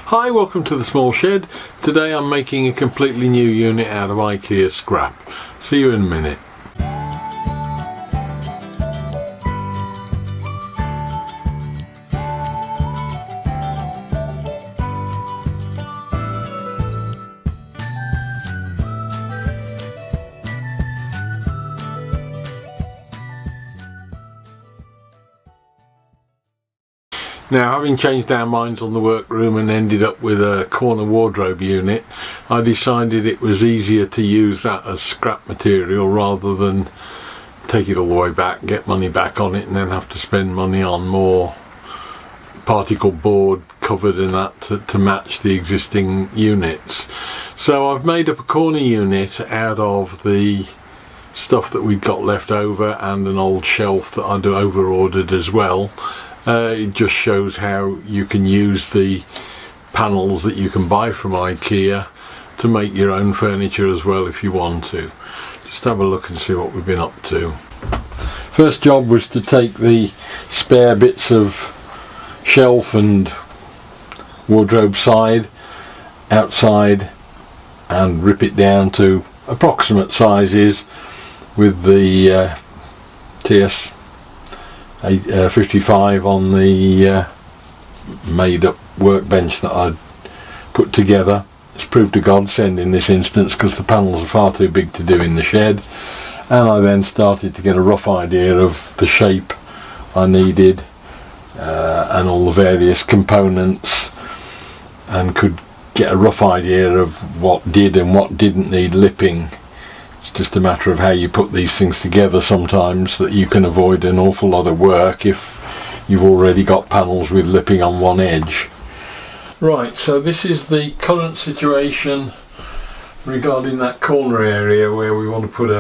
Hi, welcome to the small shed. Today I'm making a completely new unit out of Ikea scrap. See you in a minute. Now, having changed our minds on the workroom and ended up with a corner wardrobe unit, I decided it was easier to use that as scrap material rather than take it all the way back, get money back on it, and then have to spend money on more particle board covered and that to match the existing units. So I've made up a corner unit out of the stuff that we've got left over and an old shelf that I'd over ordered as well. It just shows how you can use the panels that you can buy from Ikea to make your own furniture as well if you want to. Just have a look and see what we've been up to. First job was to take the spare bits of shelf and wardrobe side outside and rip it down to approximate sizes with the TS 55 on the made up workbench that I'd put together. It's proved a godsend in this instance because the panels are far too big to do in the shed, and I then started to get a rough idea of the shape I needed and all the various components, and could get a rough idea of what did and what didn't need lipping. It's just a matter of how you put these things together sometimes that you can avoid an awful lot of work if you've already got panels with lipping on one edge. Right, so this is the current situation regarding that corner area where we want to put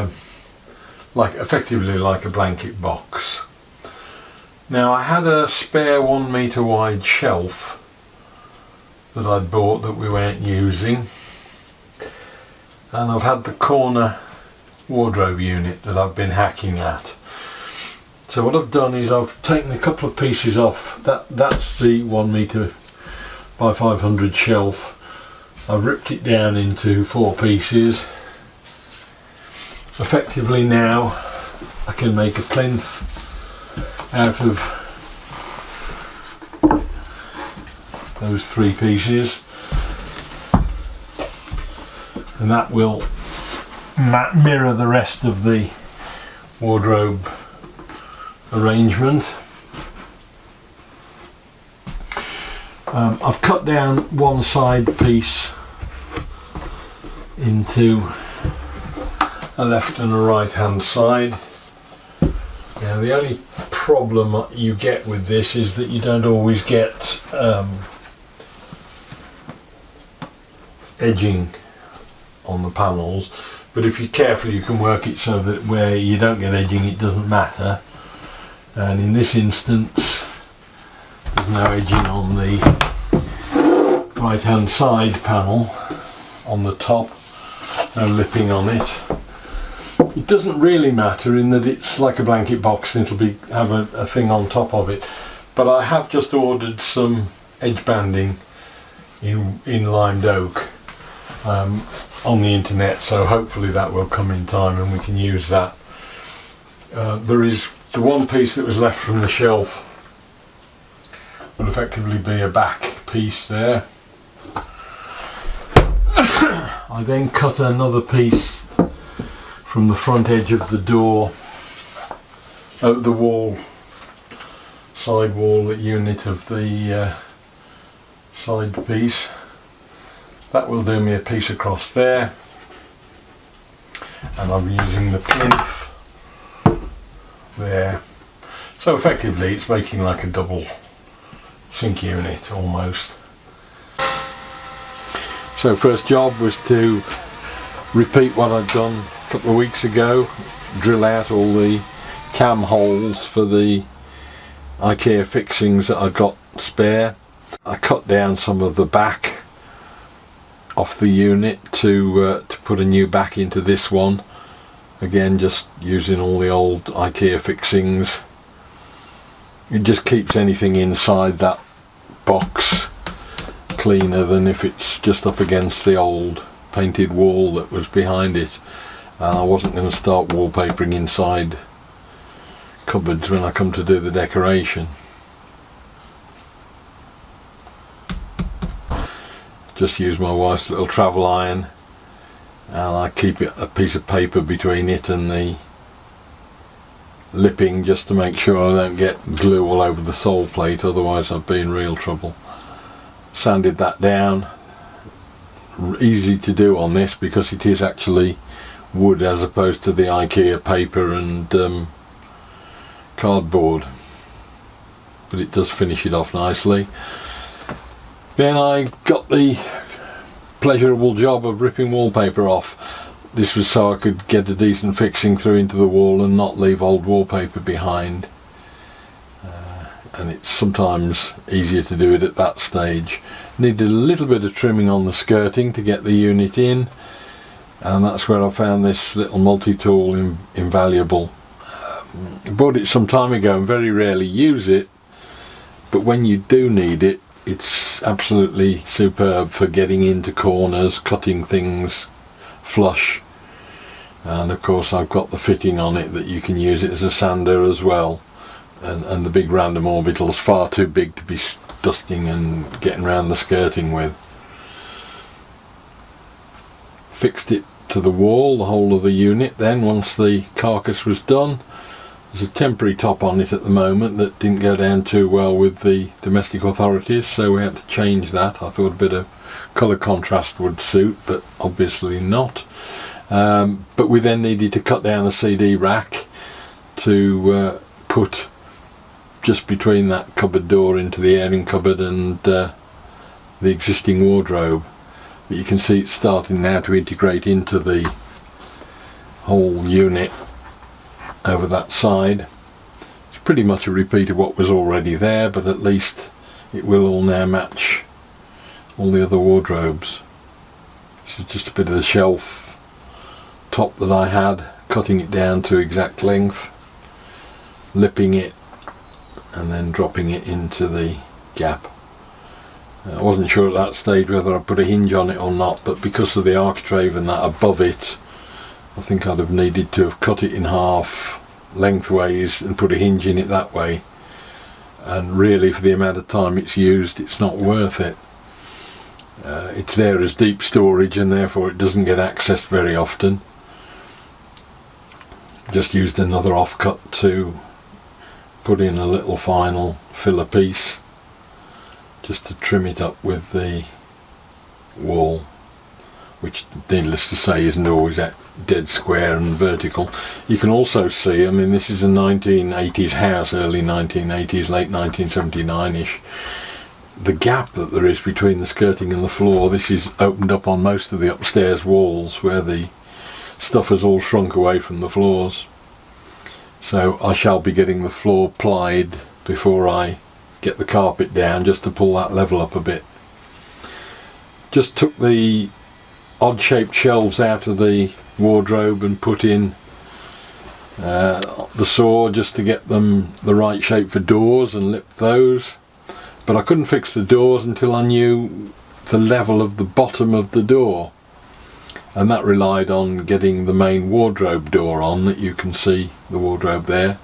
effectively like a blanket box. Now, I had a spare 1 metre wide shelf that I'd bought that we weren't using, and I've had the corner wardrobe unit that I've been hacking at. So what I've done is I've taken a couple of pieces off. That's the 1 metre by 500 shelf. I've ripped it down into 4 pieces. Effectively now I can make a plinth out of those 3 pieces, and that will mirror the rest of the wardrobe arrangement. I've cut down one side piece into a left and a right hand side. Now, the only problem you get with this is that you don't always get edging on the panels, but if you're careful you can work it so that where you don't get edging it doesn't matter. And in this instance there's no edging on the right hand side panel on the top, no lipping on it. It doesn't really matter in that it's like a blanket box and it'll have a thing on top of it, but I have just ordered some edge banding in limed oak on the internet, so hopefully that will come in time and we can use that. There is the one piece that was left from the shelf would effectively be a back piece there. I then cut another piece from the front edge of the door, the wall, side wall unit of the side piece. That will do me a piece across there, and I'm using the plinth there. So effectively it's making like a double sink unit almost. So first job was to repeat what I'd done a couple of weeks ago, drill out all the cam holes for the Ikea fixings that I got spare. I cut down some of the back off the unit to put a new back into this one, again just using all the old Ikea fixings. It just keeps anything inside that box cleaner than if it's just up against the old painted wall that was behind it. I wasn't going to start wallpapering inside cupboards when I come to do the decoration. Just use my wife's little travel iron, and I keep a piece of paper between it and the lipping just to make sure I don't get glue all over the sole plate, otherwise I'd be in real trouble. Sanded that down. Easy to do on this because it is actually wood as opposed to the Ikea paper and cardboard, but it does finish it off nicely. Then I got the pleasurable job of ripping wallpaper off. This was so I could get a decent fixing through into the wall and not leave old wallpaper behind. And it's sometimes easier to do it at that stage. Needed a little bit of trimming on the skirting to get the unit in, and that's where I found this little multi-tool invaluable. I bought it some time ago and very rarely use it, but when you do need it, it's absolutely superb for getting into corners, cutting things flush. And of course I've got the fitting on it that you can use it as a sander as well. And the big random orbital's far too big to be dusting and getting around the skirting with. Fixed it to the wall, the whole of the unit then, once the carcass was done. There's a temporary top on it at the moment that didn't go down too well with the domestic authorities, so we had to change that. I thought a bit of colour contrast would suit, but obviously not. But we then needed to cut down a CD rack to put just between that cupboard door into the airing cupboard and the existing wardrobe. But you can see it's starting now to integrate into the whole unit over that side. It's pretty much a repeat of what was already there, but at least it will all now match all the other wardrobes. This is just a bit of the shelf top that I had, cutting it down to exact length, lipping it and then dropping it into the gap. I wasn't sure at that stage whether I'd put a hinge on it or not, but because of the architrave and that above it, I think I'd have needed to have cut it in half lengthways and put a hinge in it that way, and really for the amount of time it's used it's not worth it. It's there as deep storage and therefore it doesn't get accessed very often. Just used another offcut to put in a little final filler piece just to trim it up with the wall, which needless to say isn't always that dead square and vertical. You can also see, I mean, this is a 1980s house, early 1980s, late 1979ish. The gap that there is between the skirting and the floor, this is opened up on most of the upstairs walls where the stuff has all shrunk away from the floors. So I shall be getting the floor plied before I get the carpet down, just to pull that level up a bit. Just took the odd shaped shelves out of the wardrobe and put in the saw just to get them the right shape for doors and lipped those. But I couldn't fix the doors until I knew the level of the bottom of the door, and that relied on getting the main wardrobe door on, that you can see the wardrobe there.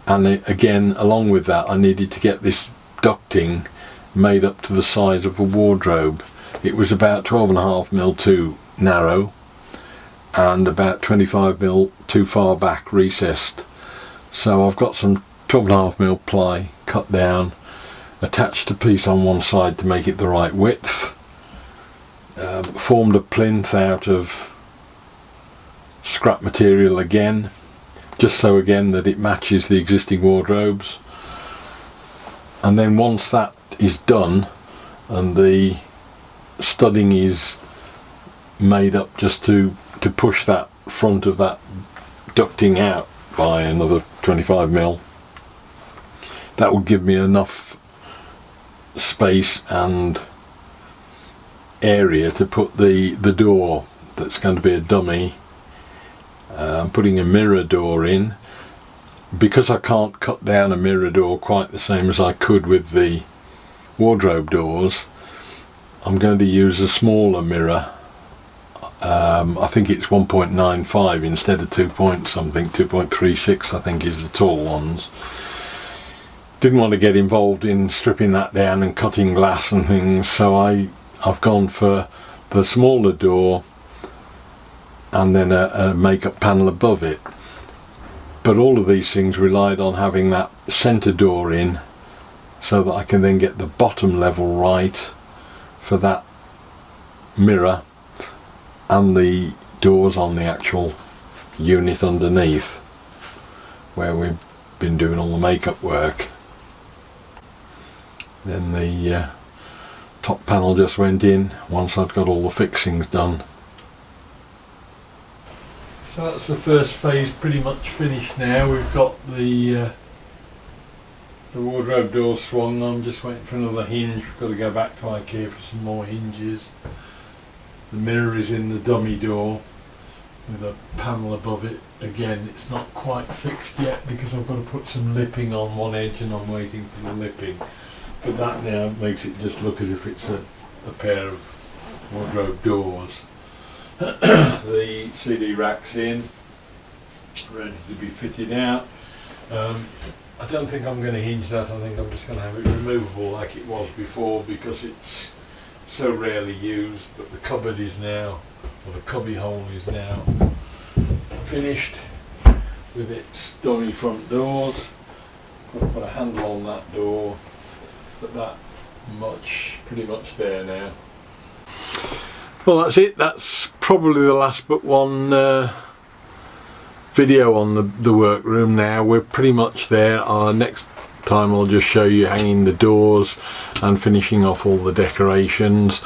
And again, along with that, I needed to get this ducting made up to the size of a wardrobe. It was about 12.5mm too narrow and about 25mm too far back recessed. So I've got some 12.5mm ply cut down, attached a piece on one side to make it the right width, formed a plinth out of scrap material again, just so again that it matches the existing wardrobes. And then once that is done and the studding is made up just to push that front of that ducting out by another 25mm, that would give me enough space and area to put the door that's going to be a dummy. I'm putting a mirror door in. Because I can't cut down a mirror door quite the same as I could with the wardrobe doors, I'm going to use a smaller mirror. I think it's 1.95 instead of 2 point something, 2.36 I think is the tall ones. Didn't want to get involved in stripping that down and cutting glass and things, so I've gone for the smaller door and then a makeup panel above it. But all of these things relied on having that centre door in so that I can then get the bottom level right for that mirror and the doors on the actual unit underneath where we've been doing all the makeup work. Then the top panel just went in once I'd got all the fixings done. So that's the first phase pretty much finished now. We've got the wardrobe door swung. I'm just waiting for another hinge. We've got to go back to Ikea for some more hinges. The mirror is in the dummy door with a panel above it. Again, it's not quite fixed yet because I've got to put some lipping on one edge and I'm waiting for the lipping. But that now makes it just look as if it's a pair of wardrobe doors. The CD rack's in, ready to be fitted out. I don't think I'm going to hinge that. I think I'm just going to have it removable like it was before because it's so rarely used. But the cupboard is now, or the cubby hole is now finished with its dummy front doors. I've got to put a handle on that door, but that pretty much there now. Well, that's it. That's probably the last but one video on the workroom now. We're pretty much there. Next time I'll just show you hanging the doors and finishing off all the decorations.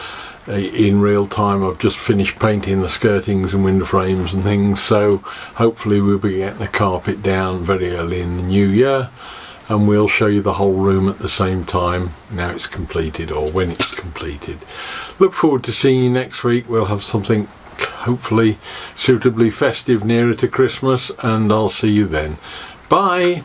In real time I've just finished painting the skirtings and window frames and things, so hopefully we'll be getting the carpet down very early in the new year and we'll show you the whole room at the same time now it's completed, or when it's completed. Look forward to seeing you next week. We'll have something hopefully suitably festive nearer to Christmas, and I'll see you then. Bye.